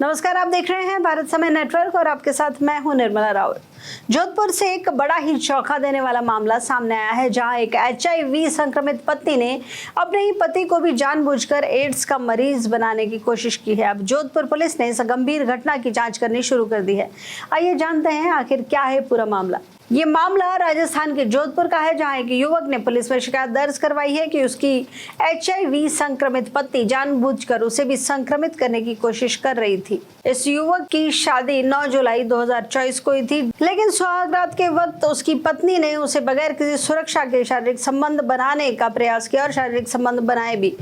नमस्कार, आप देख रहे हैं भारत समय नेटवर्क और आपके साथ मैं हूं निर्मला राउत। जोधपुर से एक बड़ा ही चौंका देने वाला मामला सामने आया है, जहां एक HIV संक्रमित पत्नी ने अपने ही पति को भी जानबूझकर एड्स का मरीज बनाने की कोशिश की है। अब जोधपुर पुलिस ने इस गंभीर घटना की जांच करनी शुरू कर दी है। आइए जानते हैं आखिर क्या है पूरा मामला। ये मामला राजस्थान के जोधपुर का है, जहां एक युवक ने पुलिस में शिकायत दर्ज करवाई है कि उसकी HIV संक्रमित पत्नी जानबूझकर उसे भी संक्रमित करने की कोशिश कर रही थी। इस युवक की शादी 9 जुलाई 2024 को हुई थी, लेकिन सुहागरात के वक्त उसकी पत्नी ने उसे बगैर किसी सुरक्षा के शारीरिक संबंध बनाने का प्रयास किया और शारीरिक संबंध बनाए भी।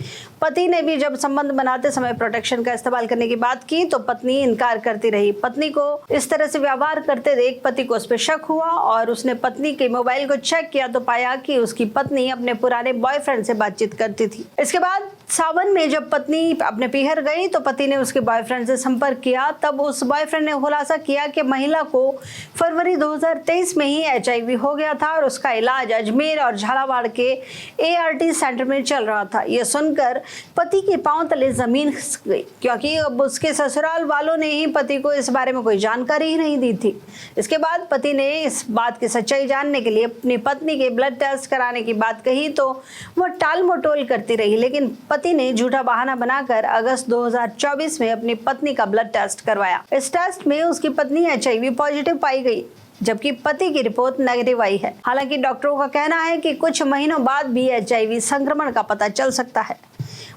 पति ने भी जब संबंध बनाते समय प्रोटेक्शन का इस्तेमाल करने की बात की तो पत्नी इनकार करती रही। पत्नी को इस तरह से व्यवहार करते देख पति को उस पर शक हुआ और उसने पत्नी के मोबाइल को चेक किया तो पाया कि उसकी पत्नी अपने पुराने बॉयफ्रेंड से बातचीत करती थी। इसके बाद सावन में जब पत्नी अपने पीहर गई तो पति ने उसके बॉयफ्रेंड से संपर्क किया। तब उस बॉयफ्रेंड ने खुलासा किया कि महिला को फरवरी 2023 में ही HIV हो गया था और उसका इलाज अजमेर और झालावाड़ के ART सेंटर में चल रहा था। यह सुनकर पति के पांव तले जमीन खिसक गई, क्योंकि अब उसके ससुराल वालों ने ही पति को इस बारे में कोई जानकारी ही नहीं दी थी। इसके बाद पति ने इस बात की सच्चाई जानने के लिए अपनी पत्नी के ब्लड टेस्ट कराने की बात कही तो वह टाल मटोल करती रही, लेकिन पति ने झूठा बहाना बनाकर अगस्त 2024 में अपनी पत्नी का ब्लड टेस्ट करवाया। इस टेस्ट में उसकी पत्नी HIV पॉजिटिव पाई गई, जबकि पति की रिपोर्ट नेगेटिव आई है। हालांकि डॉक्टरों का कहना है कि कुछ महीनों बाद भी HIV संक्रमण का पता चल सकता है।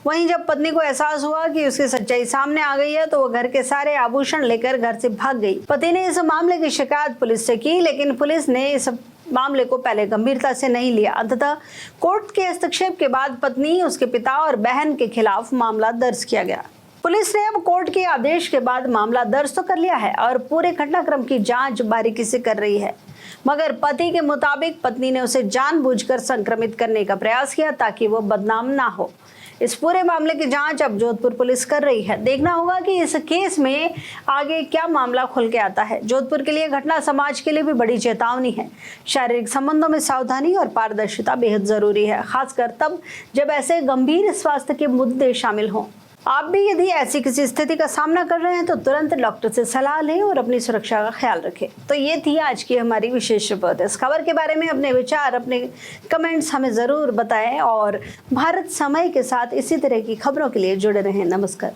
वहीं जब पत्नी को एहसास हुआ कि उसकी सच्चाई सामने आ गई है तो वो घर के सारे आभूषण लेकर घर से भाग गई। पति ने इस मामले की शिकायत पुलिस से की, लेकिन पुलिस ने इस मामले को पहले गंभीरता से नहीं लिया। अंततः कोर्ट के हस्तक्षेप के बाद पत्नी, उसके पिता और बहन के खिलाफ मामला दर्ज किया गया। पुलिस ने अब कोर्ट के आदेश के बाद मामला दर्ज तो कर लिया है और पूरे घटनाक्रम की जांच बारीकी से कर रही है, मगर पति के मुताबिक पत्नी ने उसे जानबूझकर संक्रमित करने का प्रयास किया ताकि वो बदनाम ना हो। इस पूरे मामले की जांच अब जोधपुर पुलिस कर रही है। देखना होगा कि इस केस में आगे क्या मामला खुल के आता है। जोधपुर के लिए घटना समाज के लिए भी बड़ी चेतावनी है। शारीरिक संबंधों में सावधानी और पारदर्शिता बेहद जरूरी है, खासकर तब जब ऐसे गंभीर स्वास्थ्य के मुद्दे शामिल हों। आप भी यदि ऐसी किसी स्थिति का सामना कर रहे हैं तो तुरंत डॉक्टर से सलाह लें और अपनी सुरक्षा का ख्याल रखें। तो ये थी आज की हमारी विशेष रिपोर्ट। इस खबर के बारे में अपने विचार, अपने कमेंट्स हमें ज़रूर बताएं और भारत समय के साथ इसी तरह की खबरों के लिए जुड़े रहें। नमस्कार।